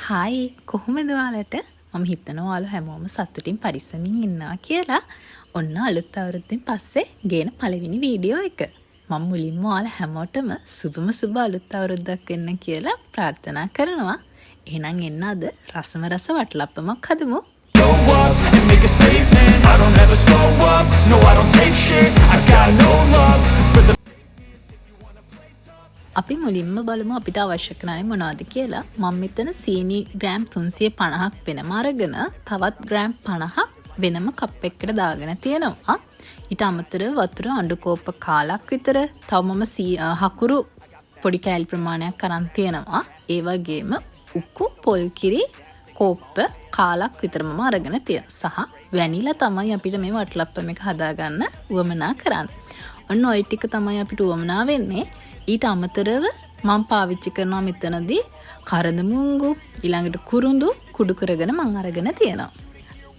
Hi කොහොමද ඔයාලට මම හිතනවා ඔයාලා හැමෝම සතුටින් පරිස්සමින් ඉන්නවා කියලා. ඔන්න අලුත් අවුරුද්දෙන් පස්සේ ගේන පළවෙනි වීඩියෝ එක. මම මුලින්ම ඔයාලා හැමෝටම සුබ අලුත් අවුරුද්දක් වෙන්න කියලා ප්‍රාර්ථනා කරනවා. එහෙනම් එන්න අද රසම රස වටලප්පමක් හදමු. අපි මුලින්ම බලමු අපිට අවශ්‍ය කරන්නේ මොනවද කියලා. මම මෙතන සීනි ග්‍රෑම් 350ක් වෙනම අරගෙන තවත් ග්‍රෑම් 50ක් වෙනම කප් එකකට දාගෙන තියෙනවා. ඊට අමතරව වතුර අඬු කෝප්ප කාලක් විතර තව මම හකුරු පොඩි කෑලි ප්‍රමාණයක් අරන් තියෙනවා. ඒ වගේම උක්කු පොල් කිරි කෝප්ප කාලක් විතර මම අරගෙන තියෙනවා. සහ වැනිලා තමයි අපිට මේ වටලප්පම එක හදාගන්න උවමනා කරන්නේ. ඔන්න ওই ටික තමයි අපිට උවමනා වෙන්නේ. ඊට අමතරව මම පාවිච්චි කරනවා මෙතනදී කරඳ මුංගු ඊළඟට කුරුඳු කුඩු කරගෙන මම අරගෙන තියෙනවා.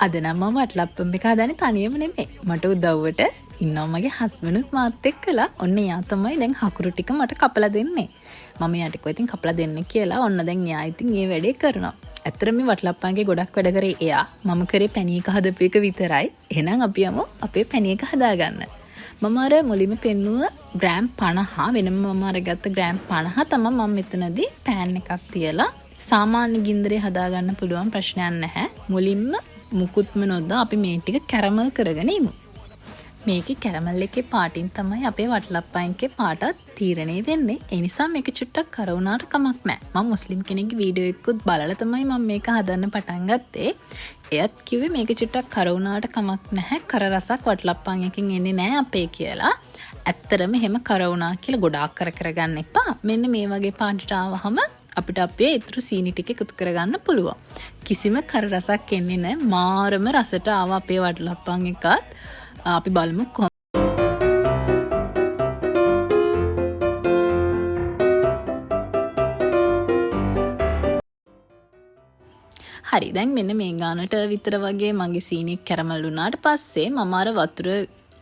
අද නම් මම වටලප්පම් එක හදන්නේ තනියම නෙමෙයි. මට උදව්වට ඉන්නවා මගේ හස්බන්ඩ්ත් මාත් එක්කලා. ඔන්න එයා තමයි දැන් හකුරු ටික මට කපලා දෙන්නේ. මම එයාට කිව්වා ඉතින් කපලා දෙන්න කියලා. ඔන්න දැන් එයා ඉතින් මේ වැඩේ කරනවා. ඇත්තටම මේ වටලප්පම්ගේ ගොඩක් වැඩ කරේ එයා. මම කරේ පැණි එක හදපු එක විතරයි. එහෙනම් අපි යමු අපේ පැණි එක හදාගන්න. මම අර මුලින්ම පෙන්නුව ග්‍රෑම් 50 වෙනම මම අරගත්ත ග්‍රෑම් 50 තමයි මම මෙතනදී පෑන් එකක් තියලා සාමාන්‍ය ගින්දරේ හදාගන්න පුළුවන් ප්‍රශ්නයක් නැහැ. මුලින්ම මුකුත්ම නොදා අපි මේ ටික කැරමල් කරගෙන ඉමු. මේකේ කැරමල් එකේ පාටින් තමයි අපේ වටලප්පයින්ගේ පාටත් තීරණය වෙන්නේ. ඒ නිසා මේක චුට්ටක් කර වුණාට කමක් නැහැ. මම මුස්ලිම් කෙනෙක්ගේ වීඩියෝ එකකුත් බලලා තමයි මම මේක හදන්න පටන් ගත්තේ. එයත් කිව්වේ මේක චුට්ටක් කර වුණාට කමක් නැහැ. කර රසක් වටලප්පන් එකකින් එන්නේ නැහැ අපේ කියලා. ඇත්තටම එහෙම කර වුණා කියලා ගොඩාක් කර ගන්න එපා. මෙන්න මේ වගේ පාටට ආවහම අපිට අපේ ඉතුරු සීනි ටික එකතු කරගන්න පුළුවන්. කිසිම කර රසක් එන්නේ නැහැ. මාරම රසට ආව අපේ වටලප්පන් එකත්. අපි බලමු හරි දැන් මෙන්න මේ ගානට විතර වගේ මගේ සීනි කැරමල් වුණාට පස්සේ මම අර වතුර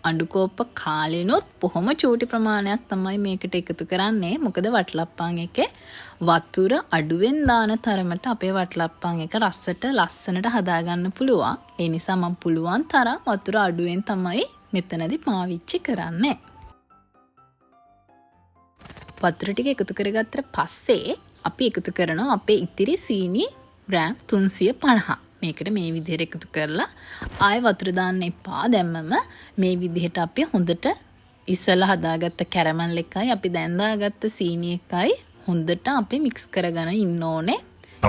අඬු කෝප්ප කාලෙනොත් බොහොම චූටි ප්‍රමාණයක් තමයි මේකට එකතු කරන්නේ. මොකද වටලප්පන් එකේ වතුර අඩුවෙන් දාන තරමට අපේ වටලප්පන් එක රසට ලස්සනට හදාගන්න පුළුවන්. ඒ නිසා මම පුළුවන් තරම් වතුර අඩුවෙන් තමයි මෙතනදී පාවිච්චි කරන්නේ. වතුර ටික එකතු කරගත්තට පස්සේ අපි එකතු කරනවා අපේ ඉතිරි සීනි ග්‍රෑම් 350. මේකට මේ විදිහට එකතු කරලා ආයෙ වතුර දාන්න එපා. දැම්මම මේ විදිහට අපි හොඳට ඉස්සලා හදාගත්ත කැරමල් එකයි අපි දැන් දාගත්ත සීනි එකයි හොඳට අපි මික්ස් කරගෙන ඉන්න ඕනේ.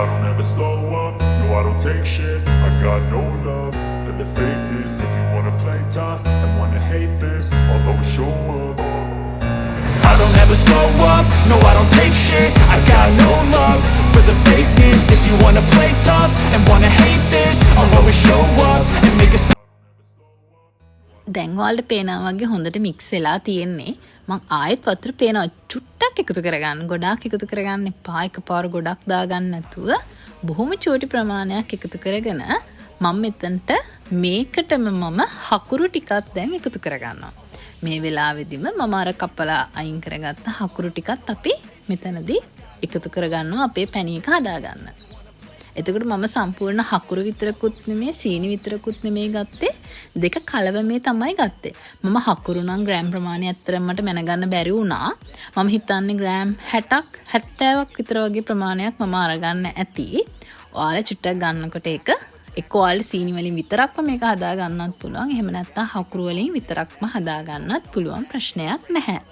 I don't ever slow up, no I don't take shit. I got no love for the fakeness. If you wanna play tough and wanna hate this, I'll always show up. I don't ever slow up, no I don't take shit. I got no love for the fakeness. If you wanna play tough and wanna hate this, I'll always show up and make a stop. දැන් ඔයාලට පේනවා වගේ හොඳට mix වෙලා තියෙන්නේ. මම ආයෙත් වතුර පේනවා චුට්ටක් එකතු කරගන්න. ගොඩාක් එකතු කරගන්න එපා. එකපාර ගොඩක් දාගන්න නැතුව බොහොම චූටි ප්‍රමාණයක් එකතු කරගෙන මම මෙතනට මේකටම මම හකුරු ටිකක් දැන් එකතු කරගන්නවා. මේ වෙලාවෙදිම මම අර කපලා අයින් කරගත්ත හකුරු ටිකත් අපි මෙතනදී එකතු කරගන්නවා අපේ පැණි එක හදාගන්න. එතකොට මම සම්පූර්ණ හකුරු විතරකුත් නෙමේ සීනි විතරකුත් නෙමේ ගත්තේ දෙක කලවමේ තමයි ගත්තේ. මම හකුරු නම් ග්‍රෑම් ප්‍රමාණය ඇත්තටම මට මැනගන්න බැරි වුණා. මම හිතන්නේ ග්‍රෑම් 60ක් 70ක් විතර වගේ ප්‍රමාණයක් මම අරගන්න ඇති. ඔයාලා චුට්ටක් ගන්නකොට ඒක එක්ක ඔයාලා සීනි වලින් විතරක්ම මේක හදා ගන්නත් පුළුවන්. එහෙම නැත්නම් හකුරු වලින් විතරක්ම හදා ගන්නත් පුළුවන්. ප්‍රශ්නයක් නැහැ.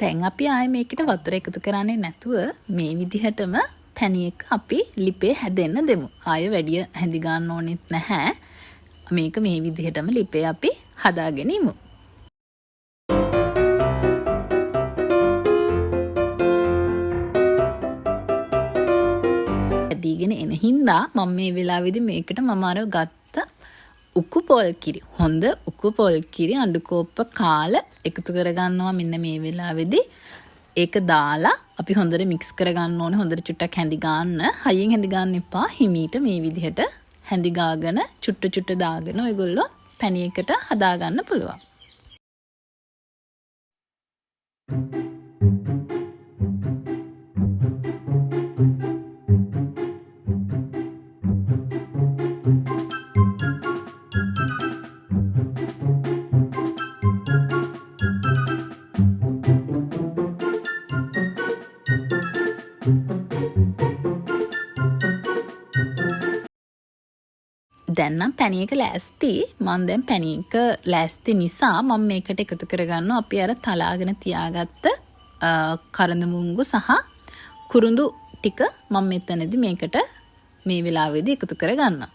දැන් අපි ආයේ මේකට වතුර එකතු කරන්නේ නැතුව මේ විදිහටම පැණි එක අපි ලිපේ හැදෙන්න දෙමු. ආයෙ වැඩි හැඳි ගන්න ඕනෙත් නැහැ. මේක මේ විදිහටම ලිපේ අපි හදාගෙන ඉමු. හැදීගෙන එන හින්දා මම මේ වෙලාවේදී මේකට මම අර ගත්ත උක්කු පොල් කිරි හොඳ උක්කු පොල් කිරි අඬු කෝප්ප කාල එකතු කරගන්නවා. මෙන්න මේ වෙලාවේදී ඒක දාලා අපි හොඳට මික්ස් කරගන්න ඕනේ. හොඳට චුට්ටක් හැඳි ගන්න. හයියෙන් හැඳි ගන්න එපා. හිමීට මේ විදිහට හැඳි ගාගෙන චුට්ට දාගෙන ඔයගොල්ලෝ පැණි එකට හදා ගන්න පුළුවන්. දැන් නම් පැණි එක ලෑස්ති. මම දැන් පැණි එක ලෑස්ති නිසා මම මේකට එකතු කරගන්නවා අපි අර තලාගෙන තියාගත්ත කරඳ මුංගු සහ කුරුඳු ටික මම මෙතනදී මේකට මේ වෙලාවේදී එකතු කරගන්නවා.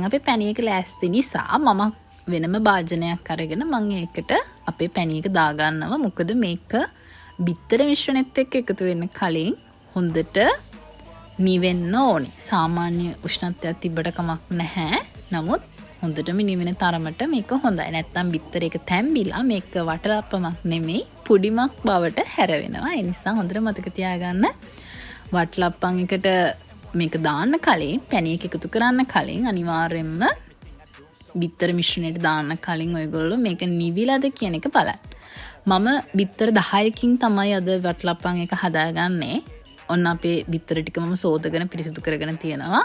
අපේ පැණි එක ලෑස්ති නිසා මම වෙනම භාජනයක් අරගෙන මම ඒකට අපේ පැණි එක දාගන්නවා. මොකද මේක බිත්තර මිශ්‍රණෙත් එක්ක එකතු වෙන්න කලින් හොඳට නිවෙන්න ඕනේ. සාමාන්‍ය උෂ්ණත්වයක් තිබ්බට කමක් නැහැ. නමුත් හොඳටම නිවෙන තරමට මේක හොඳයි. නැත්තම් බිත්තර එක තැම්බිලා මේක වටලප්පමක් නෙමෙයි පුඩිමක් බවට හැරවෙනවා. ඒ නිසා හොඳට මතක තියාගන්න වටලප්පන් එකට මේක දාන්න කලින් පැණි එක එකතු කරන්න කලින් අනිවාර්යෙන්ම බිත්තර මිශ්‍රණයට දාන්න කලින් ඔයගොල්ලෝ මේක නිවිලාද කියන එක බලන්න. මම බිත්තර 10කින් තමයි අද වටලප්පන් එක හදාගන්නේ. ඔන්න අපේ බිත්තර ටික මම සෝදගෙන පිරිසිදු කරගෙන තියෙනවා.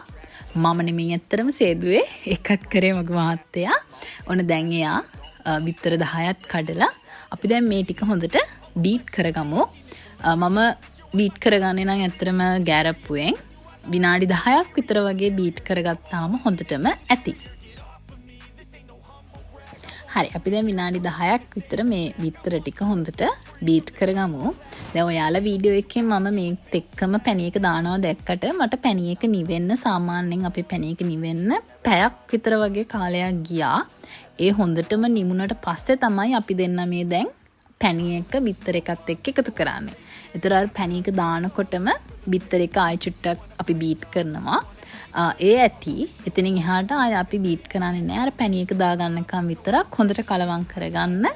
මම නෙමෙයි ඇත්තටම සේදුවේ එකක් කරේ මගේ මහත්තයා. ඔන්න දැන් එයා බිත්තර 10ක් කඩලා අපි දැන් මේ ටික හොඳට බීට් කරගමු. මම බීට් කරගන්නේ නම් ඇත්තටම ගෑරප්පුවෙන් විනාඩි 10ක් විතර වගේ බීට් කරගත්තාම හොඳටම ඇති. හරි අපි දැන් විනාඩි 10ක් විතර මේ බිත්තර ටික හොඳට බීට් කරගමු. දැන් ඔයාලා වීඩියෝ එකෙන් මම මේත් එක්කම පැණි එක දානවා දැක්කට මට පැණි එක නිවෙන්න සාමාන්‍යයෙන් අපේ පැණි එක නිවෙන්න පැයක් විතර වගේ කාලයක් ගියා. ඒ හොඳටම නිමුණට පස්සේ තමයි අපි දෙන්න මේ දැන් පැණි එක බිත්තර එකත් එක්ක එකතු කරන්නේ. ඒතර අර පැණි එක දානකොටම බිත්තර එක ආයෙ චුට්ටක් අපි බීට් කරනවා. ඒ ඇති එතනින් එහාට ආයෙ අපි බීට් කරන්නේ නැහැ. අර පැණි එක දාගන්නකම් විතරක් හොඳට කලවම් කරගන්න.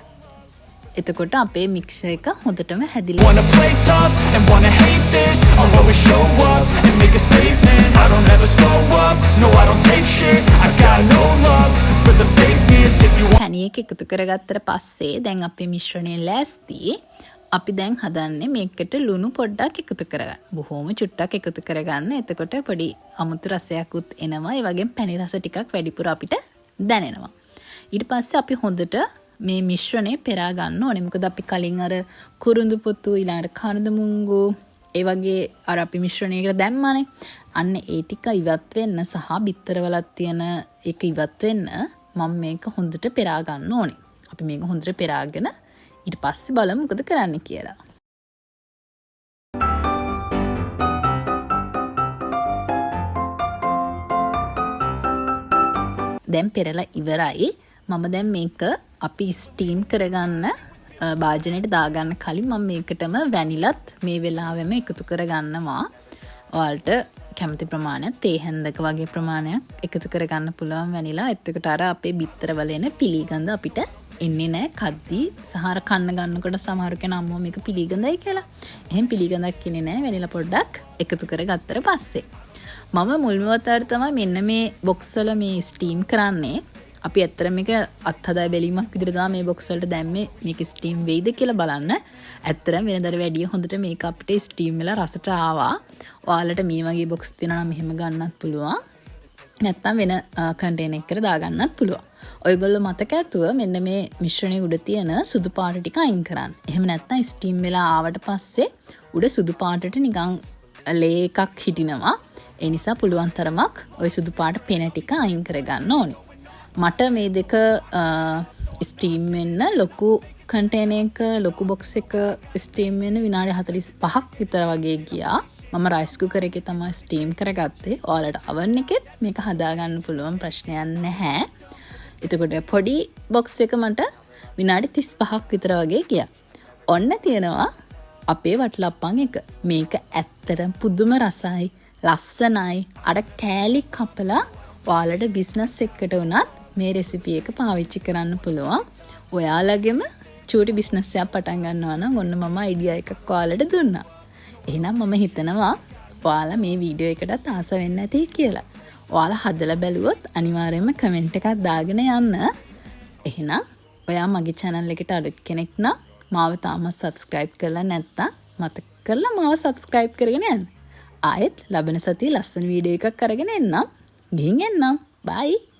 එතකොට අපේ මික්සර් එක හොඳටම හැදිලා wanna play tough and wanna hate this I'll always show up and make a statement I don't ever slow up no I don't take shit I got no love for the fakeness if you want පැණි එක එකතු කරගත්තට පස්සේ දැන් අපේ මිශ්‍රණය ලෑස්ති. අපි දැන් හදන්නේ මේකට ලුණු පොඩ්ඩක් එකතු කරගන්න. බොහොම චුට්ටක් එකතු කරගන්න. එතකොට පොඩි අමුතු රසයක්ත් එනවා. ඒ වගේම පැණි රස ටිකක් වැඩිපුර අපිට දැනෙනවා. ඊට පස්සේ අපි හොඳට මේ මිශ්‍රණය පෙරා ගන්න ඕනේ. මොකද අපි කලින් අර කුරුඳු පොතු ඊළඟට කරඳ මුංගු ඒ වගේ අර අපි මිශ්‍රණයකට දැම්මානේ. අන්න ඒ ටික ඉවත් වෙන්න සහ බිත්තරවලත් තියෙන ඒක ඉවත් වෙන්න මම මේක හොඳට පෙරා ගන්න ඕනේ. අපි මේක හොඳට පෙරාගෙන ඊට පස්සේ බලමු මොකද කරන්න කියලා. දැන් පෙරලා ඉවරයි. මම දැන් මේක අපි ස්ටීම් කරගන්න භාජනයට දාගන්න කලින් මම මේකටම වැනිලත් මේ වෙලාවෙම එකතු කරගන්නවා. ඔයාලට කැමති ප්‍රමාණයක් තේ හැන්දක වගේ ප්‍රමාණයක් එකතු කරගන්න පුළුවන් වැනිලා. එතකොට අර අපේ බිත්තරවල එන පිළිගඳ අපිට එන්නේ නැහැ. කද්දී සහාර කන්න ගන්නකොට සමහර කෙනා අම්මෝ මේක පිළිගඳයි කියලා. එහෙන් පිළිගඳක් ඉන්නේ නැහැ වැනිලා පොඩ්ඩක් එකතු කරගත්තට පස්සේ. මම මුල්ම වතාවට තමයි මෙන්න මේ බොක්ස් වල මේ ස්ටීම් කරන්නේ. අපි ඇත්තට මේක අත්හදා බැලීමක් විදිහට තමයි මේ බොක්ස් වලට දැම්මේ. මේක ස්ටීම් වෙයිද කියලා බලන්න. ඇත්තටම වෙනදට වැඩිය හොඳට මේක අපිට ස්ටීම් වෙලා රසට ආවා. ඔයාලට මේ වගේ බොක්ස් තියෙනවා නම් මෙහෙම ගන්නත් පුළුවන්. නැත්තම් වෙන කන්ටේනර් එකකට දාගන්නත් පුළුවන්. ඔයගොල්ලෝ මතක ඇතුව මෙන්න මේ මිශ්‍රණයේ උඩ තියෙන සුදු පාට ටික අයින් කරන්න. එහෙම නැත්නම් ස්ටීම් වෙලා ආවට පස්සේ උඩ සුදු පාටට නිකන් ලේ එකක් හිටිනවා. ඒ නිසා පුළුවන් තරමක් ওই සුදු පාට පෙන ටික අයින් කරගන්න ඕනේ. මට මේ දෙක ස්ටීම් වෙන්න ලොකු කන්ටේනර් එක ලොකු බොක්ස් එක ස්ටීම් වෙන්න විනාඩි 45ක් විතර වගේ ගියා. මම රයිස් කුකර් එකේ තමයි ස්ටීම් කරගත්තේ. ඔයාලට oven එකෙත් මේක හදාගන්න පුළුවන් ප්‍රශ්නයක් නැහැ. එතකොට පොඩි බොක්ස් එක මට විනාඩි 35ක් විතර වගේ ගියා. ඔන්න තියෙනවා අපේ වටලප්පන් එක. මේක ඇත්තටම පුදුම රසයි, ලස්සනයි. අර කෑලි කපලා ඔයාලට බිස්නස් එකකට උනත් මේ රෙසිපි එක පාවිච්චි කරන්න පුළුවන්. ඔයාලගෙම චූටි බිස්නස් එකක් පටන් ගන්නවා නම් ඔන්න මම අයිඩියා එකක් ඔයාලට දුන්නා. එහෙනම් මම හිතනවා ඔයාලා මේ වීඩියෝ එකටත් ආස වෙන්න ඇති කියලා. ඔයාලා හදලා බැලුවොත් අනිවාර්යයෙන්ම කමෙන්ට් එකක් දාගෙන යන්න. එහෙනම් ඔයා මගේ channel එකට අලුත් කෙනෙක් නම් මාව තාමත් subscribe කරලා නැත්නම් මතක කරලා මාව subscribe කරගෙන යන්න. ආයෙත් ලබන සතියේ ලස්සන වීඩියෝ එකක් අරගෙන එන්නම්. ගිහින් එන්නම්. bye.